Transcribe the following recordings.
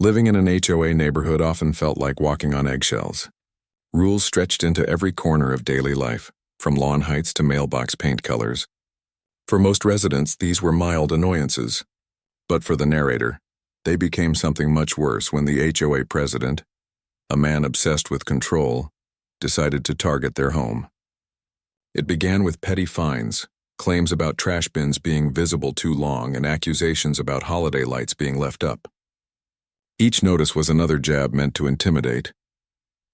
Living in an HOA neighborhood often felt like walking on eggshells. Rules stretched into every corner of daily life, from lawn heights to mailbox paint colors. For most residents, these were mild annoyances. But for the narrator, they became something much worse when the HOA president, a man obsessed with control, decided to target their home. It began with petty fines, claims about trash bins being visible too long, and accusations about holiday lights being left up. Each notice was another jab meant to intimidate.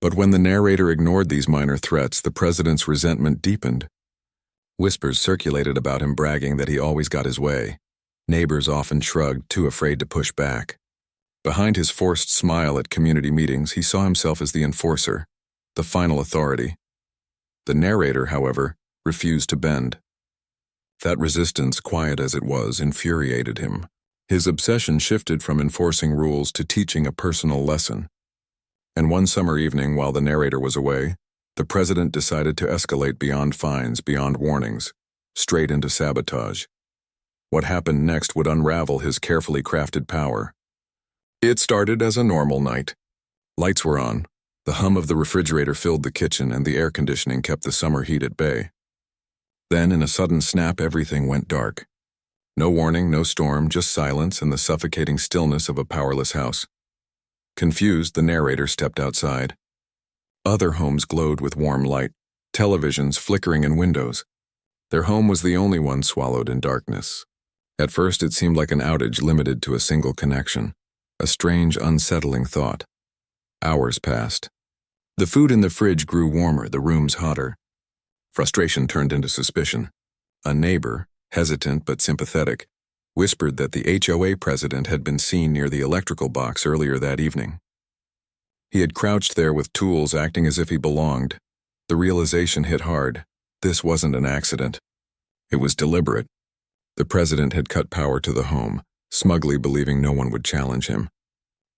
But when the narrator ignored these minor threats, the president's resentment deepened. Whispers circulated about him bragging that he always got his way. Neighbors often shrugged, too afraid to push back. Behind his forced smile at community meetings, he saw himself as the enforcer, the final authority. The narrator, however, refused to bend. That resistance, quiet as it was, infuriated him. His obsession shifted from enforcing rules to teaching a personal lesson. And one summer evening, while the narrator was away, the president decided to escalate beyond fines, beyond warnings, straight into sabotage. What happened next would unravel his carefully crafted power. It started as a normal night. Lights were on, the hum of the refrigerator filled the kitchen, and the air conditioning kept the summer heat at bay. Then, in a sudden snap, everything went dark. No warning, no storm, just silence and the suffocating stillness of a powerless house. Confused, the narrator stepped outside. Other homes glowed with warm light, televisions flickering in windows. Their home was the only one swallowed in darkness. At first, it seemed like an outage limited to a single connection, a strange, unsettling thought. Hours passed. The food in the fridge grew warmer, the rooms hotter. Frustration turned into suspicion. A neighbor, hesitant but sympathetic, whispered that the HOA president had been seen near the electrical box earlier that evening. He had crouched there with tools, acting as if he belonged. The realization hit hard. This wasn't an accident. It was deliberate. The president had cut power to the home, smugly believing no one would challenge him.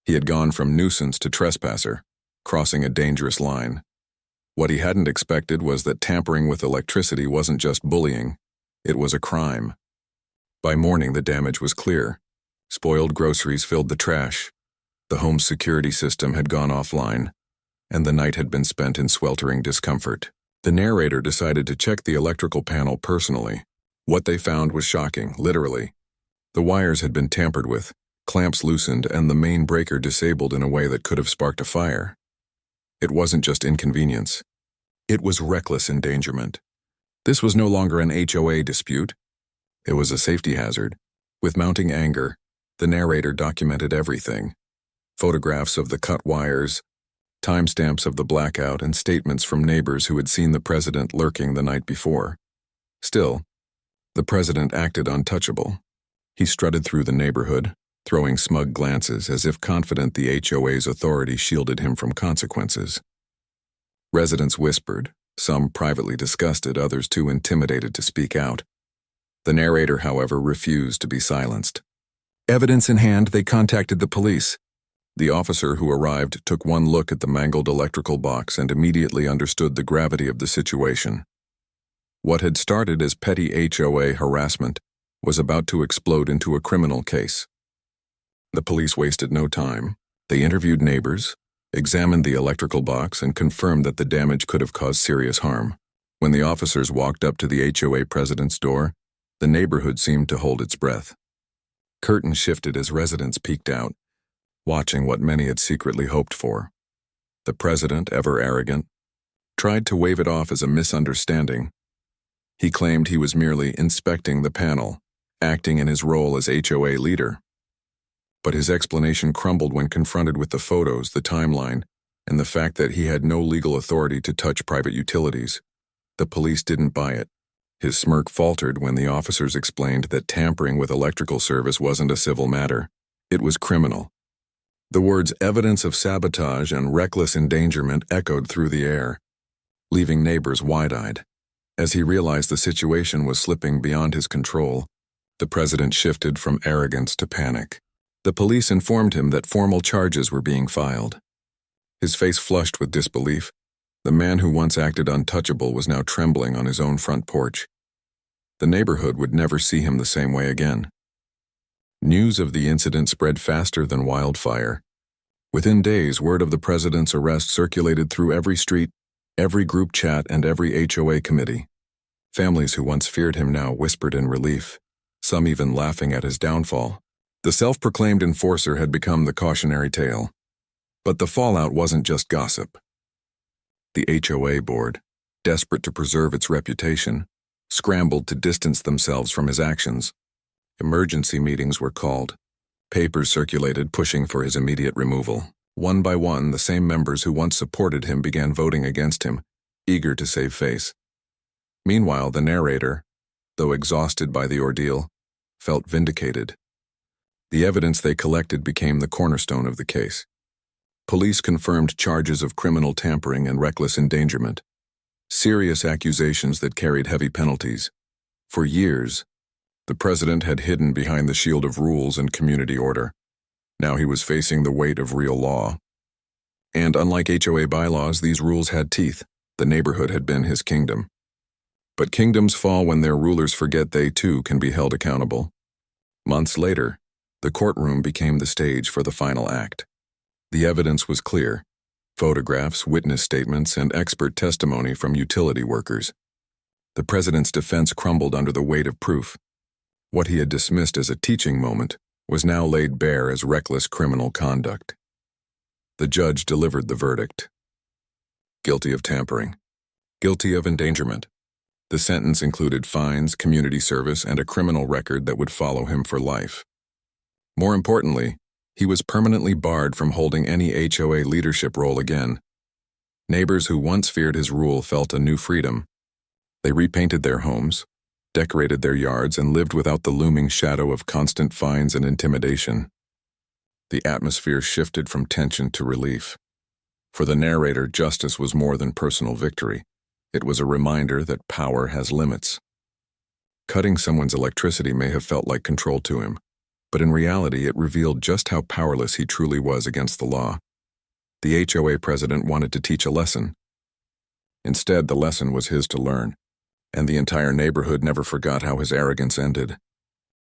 He had gone from nuisance to trespasser, crossing a dangerous line. What he hadn't expected was that tampering with electricity wasn't just bullying. It was a crime. By morning, the damage was clear. Spoiled groceries filled the trash. The home's security system had gone offline, and the night had been spent in sweltering discomfort. The narrator decided to check the electrical panel personally. What they found was shocking, literally. The wires had been tampered with, clamps loosened, and the main breaker disabled in a way that could have sparked a fire. It wasn't just inconvenience. It was reckless endangerment. This was no longer an HOA dispute. It was a safety hazard. With mounting anger, the narrator documented everything. Photographs of the cut wires, timestamps of the blackout, and statements from neighbors who had seen the president lurking the night before. Still, the president acted untouchable. He strutted through the neighborhood, throwing smug glances as if confident the HOA's authority shielded him from consequences. Residents whispered, some privately disgusted, others too intimidated to speak out. The narrator, however, refused to be silenced. Evidence in hand, they contacted the police. The officer who arrived took one look at the mangled electrical box and immediately understood the gravity of the situation. What had started as petty HOA harassment was about to explode into a criminal case. The police wasted no time. They interviewed neighbors, examined the electrical box, and confirmed that the damage could have caused serious harm. When the officers walked up to the HOA president's door, the neighborhood seemed to hold its breath. Curtains shifted as residents peeked out, watching what many had secretly hoped for. The president, ever arrogant, tried to wave it off as a misunderstanding. He claimed he was merely inspecting the panel, acting in his role as HOA leader. But his explanation crumbled when confronted with the photos, the timeline, and the fact that he had no legal authority to touch private utilities. The police didn't buy it. His smirk faltered when the officers explained that tampering with electrical service wasn't a civil matter. It was criminal. The words evidence of sabotage and reckless endangerment echoed through the air, leaving neighbors wide-eyed. As he realized the situation was slipping beyond his control, the president shifted from arrogance to panic. The police informed him that formal charges were being filed. His face flushed with disbelief. The man who once acted untouchable was now trembling on his own front porch. The neighborhood would never see him the same way again. News of the incident spread faster than wildfire, Within days, word of the president's arrest circulated through every street, every group chat, and every HOA committee. Families who once feared him now whispered in relief, some even laughing at his downfall. The self-proclaimed enforcer had become the cautionary tale. But the fallout wasn't just gossip. The HOA board, desperate to preserve its reputation, scrambled to distance themselves from his actions. Emergency meetings were called. Papers circulated pushing for his immediate removal. One by one, the same members who once supported him began voting against him, eager to save face. Meanwhile, the narrator, though exhausted by the ordeal, felt vindicated. The evidence they collected became the cornerstone of the case. Police confirmed charges of criminal tampering and reckless endangerment, serious accusations that carried heavy penalties. For years, the president had hidden behind the shield of rules and community order. Now he was facing the weight of real law. And unlike HOA bylaws, these rules had teeth. The neighborhood had been his kingdom. But kingdoms fall when their rulers forget they too can be held accountable. Months later, the courtroom became the stage for the final act. The evidence was clear: photographs, witness statements, and expert testimony from utility workers. The president's defense crumbled under the weight of proof. What he had dismissed as a teaching moment was now laid bare as reckless criminal conduct. The judge delivered the verdict. Guilty of tampering. Guilty of endangerment. The sentence included fines, community service, and a criminal record that would follow him for life. More importantly, he was permanently barred from holding any HOA leadership role again. Neighbors who once feared his rule felt a new freedom. They repainted their homes, decorated their yards, and lived without the looming shadow of constant fines and intimidation. The atmosphere shifted from tension to relief. For the narrator, justice was more than personal victory. It was a reminder that power has limits. Cutting someone's electricity may have felt like control to him, but in reality it revealed just how powerless he truly was against the law. The HOA president wanted to teach a lesson. Instead, the lesson was his to learn, and the entire neighborhood never forgot how his arrogance ended.